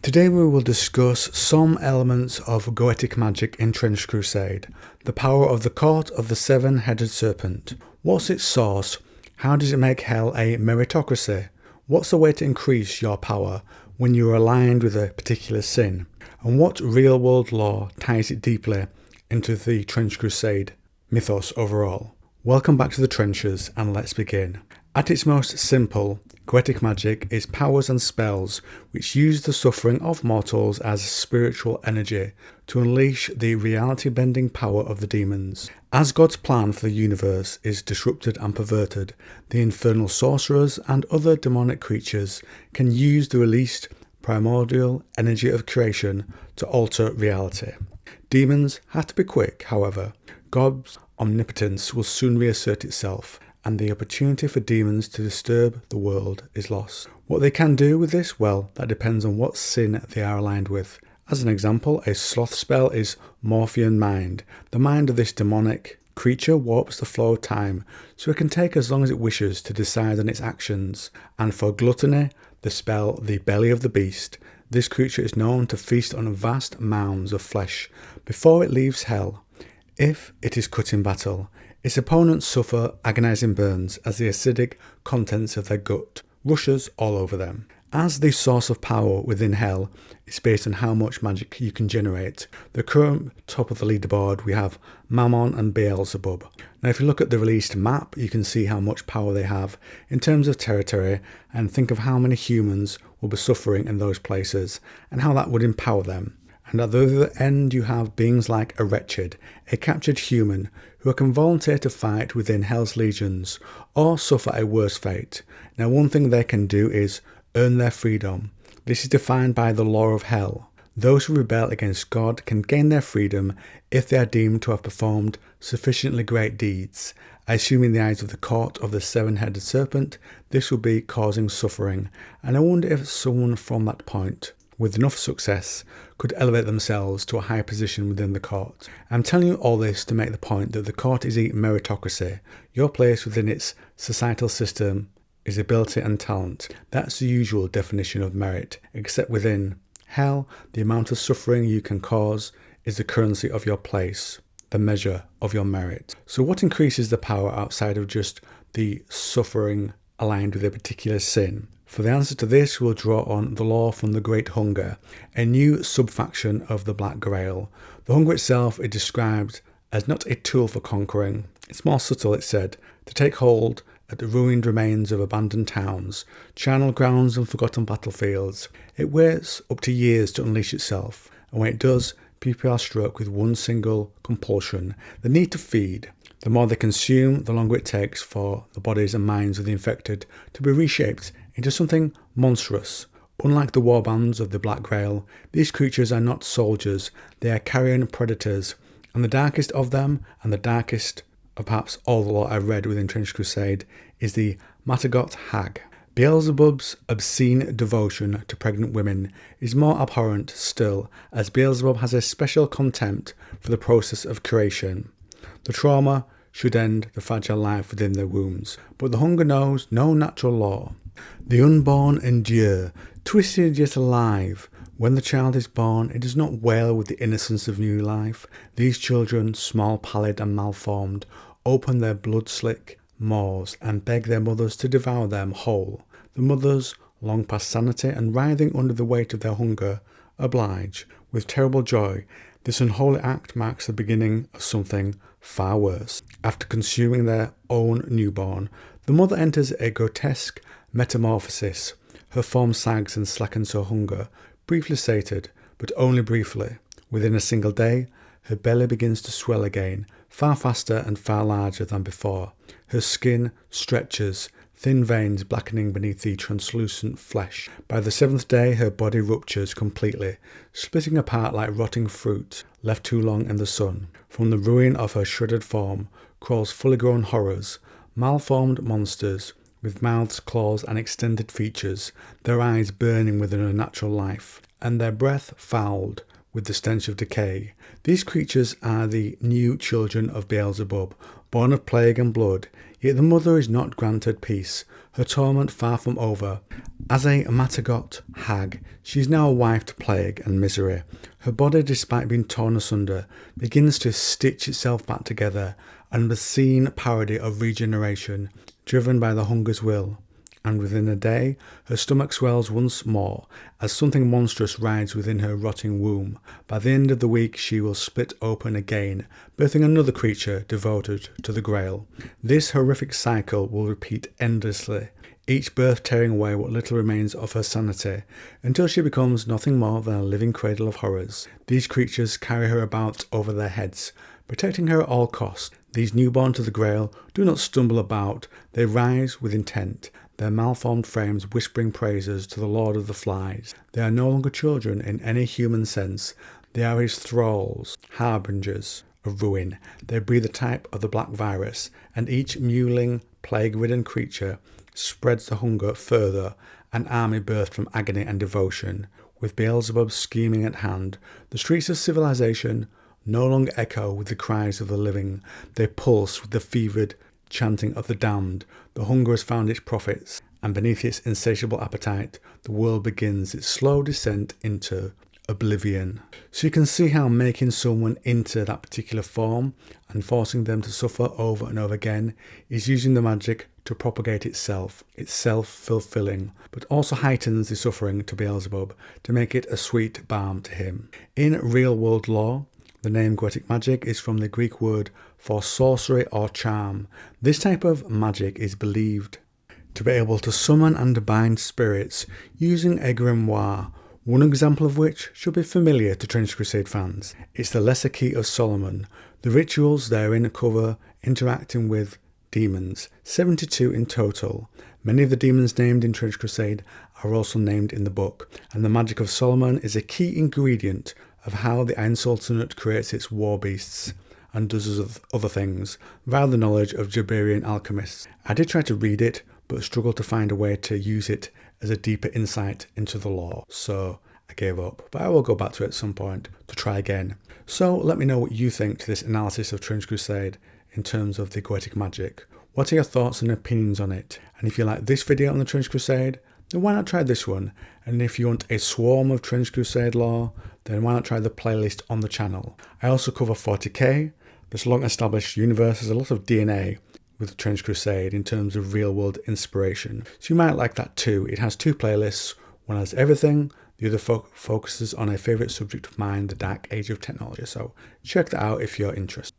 Today we will discuss some elements of Goetic magic in Trench Crusade, the power of the Court of the Seven-Headed Serpent. What's its source? How does it make hell a meritocracy? What's the way to increase your power when you are aligned with a particular sin? And what real-world law ties it deeply into the Trench Crusade mythos overall? Welcome back to the trenches, and let's begin. At its most simple, Goetic magic is powers and spells which use the suffering of mortals as spiritual energy to unleash the reality-bending power of the demons. As God's plan for the universe is disrupted and perverted, the infernal sorcerers and other demonic creatures can use the released primordial energy of creation to alter reality. Demons have to be quick, however. God's omnipotence will soon reassert itself, and the opportunity for demons to disturb the world is lost. What they can do with this, well, that depends on what sin they are aligned with. As an example, a sloth spell is Morphian Mind. The mind of this demonic creature warps the flow of time, so it can take as long as it wishes to decide on its actions. And for gluttony, the spell The Belly of the Beast, this creature is known to feast on vast mounds of flesh before it leaves hell. If it is cut in battle, its opponents suffer agonizing burns as the acidic contents of their gut rushes all over them. As the source of power within hell is based on how much magic you can generate, the current top of the leaderboard we have Mammon and Beelzebub. Now if you look at the released map, you can see how much power they have in terms of territory, and think of how many humans will be suffering in those places and how that would empower them. And at the other end you have beings like a wretched, a captured human who can volunteer to fight within Hell's legions or suffer a worse fate. Now one thing they can do is earn their freedom. This is defined by the law of hell. Those who rebel against God can gain their freedom if they are deemed to have performed sufficiently great deeds. I assume in the eyes of the Court of the Seven-Headed Serpent, this will be causing suffering, and I wonder if someone from that point, with enough success, could elevate themselves to a high position within the court. I'm telling you all this to make the point that the court is a meritocracy. Your place within its societal system is ability and talent. That's the usual definition of merit, except within hell, the amount of suffering you can cause is the currency of your place, the measure of your merit. So what increases the power outside of just the suffering aligned with a particular sin? For the answer to this, we'll draw on the law from the Great Hunger, a new subfaction of the Black Grail. The hunger itself is described as not a tool for conquering. It's more subtle, it's said, to take hold at the ruined remains of abandoned towns, charnel grounds and forgotten battlefields. It waits up to years to unleash itself, and when it does, people are struck with one single compulsion, the need to feed. The more they consume, the longer it takes for the bodies and minds of the infected to be reshaped into something monstrous. Unlike the warbands of the Black Grail, these creatures are not soldiers, they are carrion predators, and the darkest of them, and the darkest of perhaps all the lore I've read within Trench Crusade, is the Matagot Hag. Beelzebub's obscene devotion to pregnant women is more abhorrent still, as Beelzebub has a special contempt for the process of creation. The trauma should end the fragile life within their wombs, but the hunger knows no natural law. The unborn endure, twisted yet alive. When the child is born, it does not wail with the innocence of new life. These children, small, pallid and malformed, open their blood-slick maws and beg their mothers to devour them whole. The mothers, long past sanity and writhing under the weight of their hunger, oblige. With terrible joy, this unholy act marks the beginning of something far worse. After consuming their own newborn, the mother enters a grotesque metamorphosis. Her form sags and slackens her hunger, briefly sated, but only briefly. Within a single day, her belly begins to swell again, far faster and far larger than before. Her skin stretches, thin veins blackening beneath the translucent flesh. By the seventh day, her body ruptures completely, splitting apart like rotting fruit left too long in the sun. From the ruin of her shredded form crawls fully grown horrors, malformed monsters, with mouths, claws and extended features, their eyes burning with an unnatural life, and their breath fouled with the stench of decay. These creatures are the new children of Beelzebub, born of plague and blood, yet the mother is not granted peace, her torment far from over. As a Matagot hag, she is now a wife to plague and misery. Her body, despite being torn asunder, begins to stitch itself back together, an obscene parody of regeneration, driven by the hunger's will. And within a day, her stomach swells once more, as something monstrous rides within her rotting womb. By the end of the week, she will split open again, birthing another creature devoted to the Grail. This horrific cycle will repeat endlessly, each birth tearing away what little remains of her sanity, until she becomes nothing more than a living cradle of horrors. These creatures carry her about over their heads, protecting her at all costs. These newborn to the Grail do not stumble about, they rise with intent, their malformed frames whispering praises to the Lord of the Flies. They are no longer children in any human sense. They are his thralls, harbingers of ruin. They breathe the type of the black virus, and each mewling, plague-ridden creature spreads the hunger further, an army birthed from agony and devotion. With Beelzebub scheming at hand, the streets of civilization no longer echo with the cries of the living. They pulse with the fevered chanting of the damned. The hunger has found its profits, and beneath its insatiable appetite, the world begins its slow descent into oblivion. So you can see how making someone into that particular form and forcing them to suffer over and over again is using the magic to propagate itself. It's self-fulfilling, but also heightens the suffering to Beelzebub to make it a sweet balm to him. In real-world lore, the name Goetic magic is from the Greek word for sorcery or charm. This type of magic is believed to be able to summon and bind spirits using a grimoire, one example of which should be familiar to Trench Crusade fans. It's the Lesser Key of Solomon. The rituals therein cover interacting with demons, 72 in total. Many of the demons named in Trench Crusade are also named in the book, and the magic of Solomon is a key ingredient of how the Iron Sultanate creates its war beasts and does other things, via the knowledge of Jabarian alchemists. I did try to read it, but struggled to find a way to use it as a deeper insight into the lore, so I gave up. But I will go back to it at some point to try again. So let me know what you think to this analysis of Trench Crusade in terms of the Goetic magic. What are your thoughts and opinions on it? And if you like this video on the Trench Crusade, then why not try this one? And if you want a swarm of Trench Crusade lore, then why not try the playlist on the channel? I also cover 40k. This long established universe has a lot of DNA with Trench Crusade in terms of real world inspiration. So you might like that too. It has two playlists. One has everything, the other focuses on a favourite subject of mine, the Dark Age of Technology. So check that out if you're interested.